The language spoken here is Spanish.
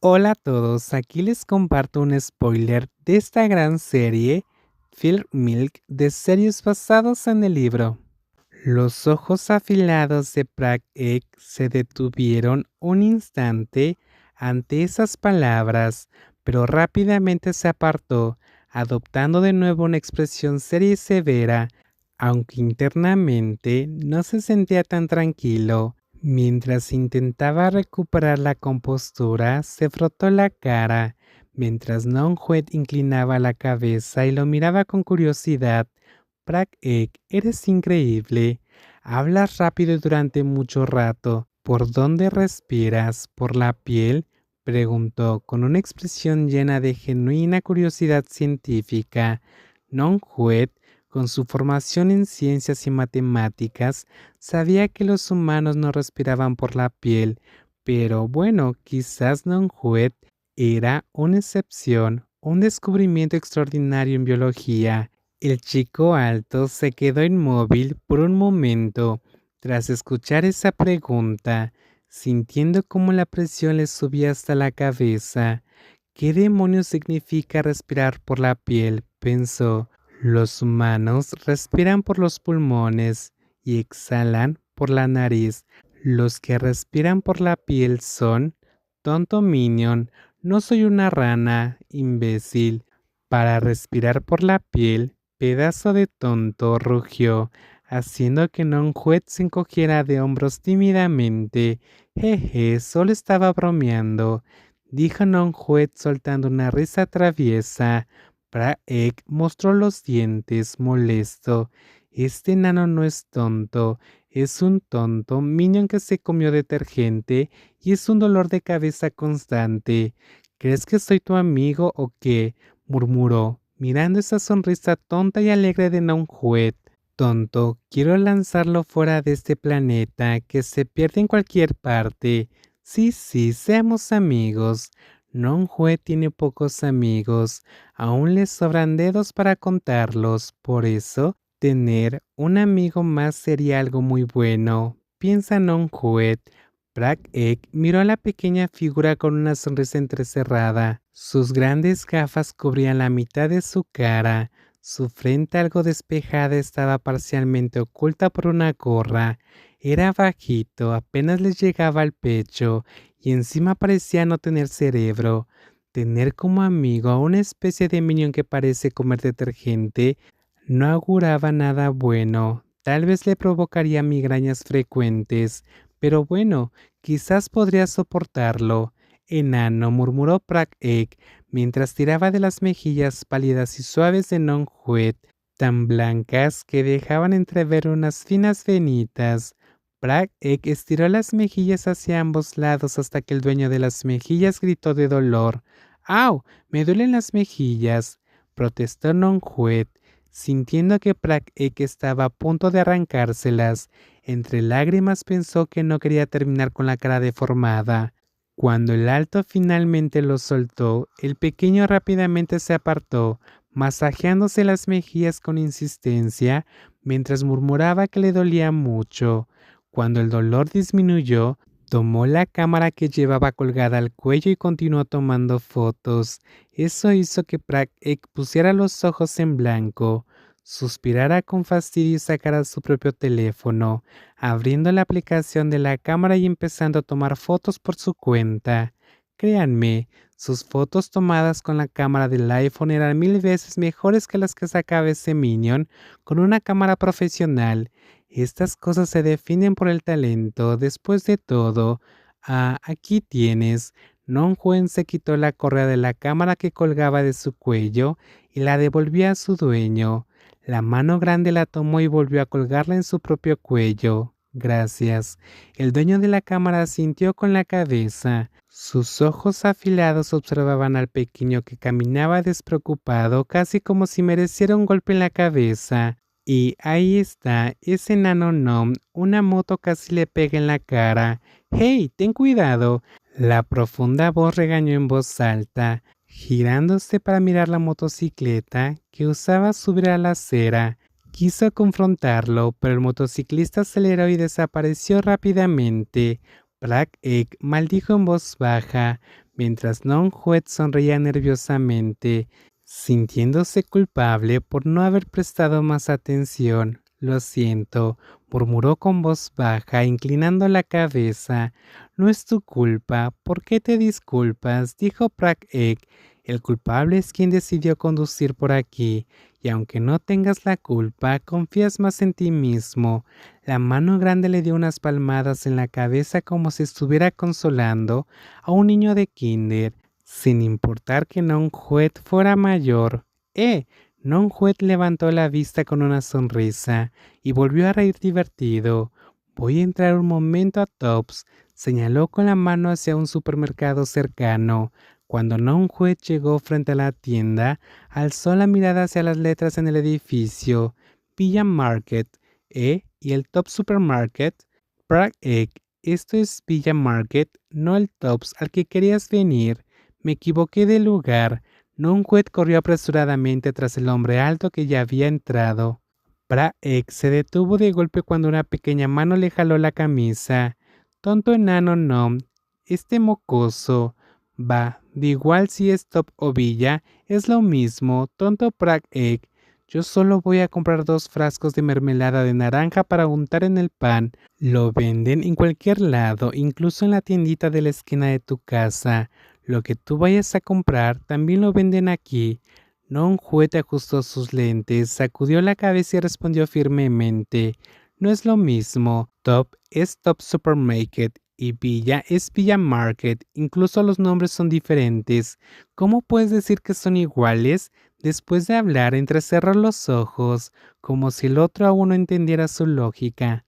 Hola a todos, aquí les comparto un spoiler de esta gran serie, Phil Milk, de series basados en el libro. Los ojos afilados de Prag Egg se detuvieron un instante ante esas palabras, pero rápidamente se apartó, adoptando de nuevo una expresión seria y severa, aunque internamente no se sentía tan tranquilo. Mientras intentaba recuperar la compostura, se frotó la cara, mientras Nonhuet inclinaba la cabeza y lo miraba con curiosidad. Prag Egg, eres increíble. Hablas rápido y durante mucho rato. ¿Por dónde respiras? ¿Por la piel? Preguntó con una expresión llena de genuina curiosidad científica. Nonhuet, con su formación en ciencias y matemáticas, sabía que los humanos no respiraban por la piel, pero bueno, quizás Nonhuet era una excepción, un descubrimiento extraordinario en biología. El chico alto se quedó inmóvil por un momento tras escuchar esa pregunta, sintiendo cómo la presión le subía hasta la cabeza. ¿Qué demonios significa respirar por la piel?, pensó. Los humanos respiran por los pulmones y exhalan por la nariz. Los que respiran por la piel son... Tonto Minion, no soy una rana, imbécil. Para respirar por la piel, pedazo de tonto, rugió, haciendo que Nonhuet se encogiera de hombros tímidamente. Jeje, solo estaba bromeando, dijo Nonhuet soltando una risa traviesa. Praek mostró los dientes, molesto. Este enano no es tonto, es un tonto minion que se comió detergente y es un dolor de cabeza constante. ¿Crees que soy tu amigo o qué?, murmuró, mirando esa sonrisa tonta y alegre de Nonhuet. Tonto, quiero lanzarlo fuera de este planeta, que se pierde en cualquier parte. Sí, sí, seamos amigos. Nonhuet tiene pocos amigos, aún le sobran dedos para contarlos, por eso, tener un amigo más sería algo muy bueno, piensa Nonhuet. Prag Egg miró a la pequeña figura con una sonrisa entrecerrada. Sus grandes gafas cubrían la mitad de su cara. Su frente algo despejada estaba parcialmente oculta por una gorra. Era bajito, apenas les llegaba al pecho, y encima parecía no tener cerebro. Tener como amigo a una especie de minion que parece comer detergente no auguraba nada bueno. Tal vez le provocaría migrañas frecuentes, pero bueno, quizás podría soportarlo. Enano, murmuró Prag Egg, mientras tiraba de las mejillas pálidas y suaves de Nonhuet, tan blancas que dejaban entrever unas finas venitas. Prag Egg estiró las mejillas hacia ambos lados hasta que el dueño de las mejillas gritó de dolor. ¡Au! Me duelen las mejillas, protestó Nonhuet, sintiendo que Prag Egg estaba a punto de arrancárselas. Entre lágrimas pensó que no quería terminar con la cara deformada. Cuando el alto finalmente lo soltó, el pequeño rápidamente se apartó, masajeándose las mejillas con insistencia, mientras murmuraba que le dolía mucho. Cuando el dolor disminuyó, tomó la cámara que llevaba colgada al cuello y continuó tomando fotos. Eso hizo que Prag Egg pusiera los ojos en blanco, suspirara con fastidio y sacara su propio teléfono, abriendo la aplicación de la cámara y empezando a tomar fotos por su cuenta. Créanme, sus fotos tomadas con la cámara del iPhone eran 1000 veces mejores que las que sacaba ese minion con una cámara profesional. Estas cosas se definen por el talento, después de todo. Ah, aquí tienes. Nonhuet se quitó la correa de la cámara que colgaba de su cuello y la devolvió a su dueño. La mano grande la tomó y volvió a colgarla en su propio cuello. Gracias. El dueño de la cámara asintió con la cabeza. Sus ojos afilados observaban al pequeño que caminaba despreocupado, casi como si mereciera un golpe en la cabeza. Y ahí está, ese enano Nom, una moto casi le pega en la cara. ¡Hey, ten cuidado! La profunda voz regañó en voz alta, girándose para mirar la motocicleta que usaba subir a la acera. Quiso confrontarlo, pero el motociclista aceleró y desapareció rápidamente. Prag Egg maldijo en voz baja, mientras Nonhue sonreía nerviosamente, sintiéndose culpable por no haber prestado más atención. Lo siento, murmuró con voz baja, inclinando la cabeza. No es tu culpa. ¿Por qué te disculpas? Dijo Prague. El culpable es quien decidió conducir por aquí, y aunque no tengas la culpa, confías más en ti mismo. La mano grande le dio unas palmadas en la cabeza como si estuviera consolando a un niño de kinder, sin importar que Nonhue fuera mayor. Nonhue levantó la vista con una sonrisa y volvió a reír divertido. Voy a entrar un momento a Tops, señaló con la mano hacia un supermercado cercano. Cuando Nonhue llegó frente a la tienda, alzó la mirada hacia las letras en el edificio. Villa Market, y el Top Supermarket. Prague, esto es Villa Market, no el Tops al que querías venir. Me equivoqué de lugar. Nonhue corrió apresuradamente tras el hombre alto que ya había entrado. Prague se detuvo de golpe cuando una pequeña mano le jaló la camisa. Tonto enano no, este mocoso. Va, da igual si es Top o Villa, es lo mismo, tonto Prague. Yo solo voy a comprar 2 frascos de mermelada de naranja para untar en el pan. Lo venden en cualquier lado, incluso en la tiendita de la esquina de tu casa. Lo que tú vayas a comprar también lo venden aquí. Nonhue ajustó sus lentes, sacudió la cabeza y respondió firmemente. No es lo mismo. Top es Top Supermarket y Villa es Villa Market. Incluso los nombres son diferentes. ¿Cómo puedes decir que son iguales? Después de hablar, entrecerró los ojos, como si el otro aún no entendiera su lógica.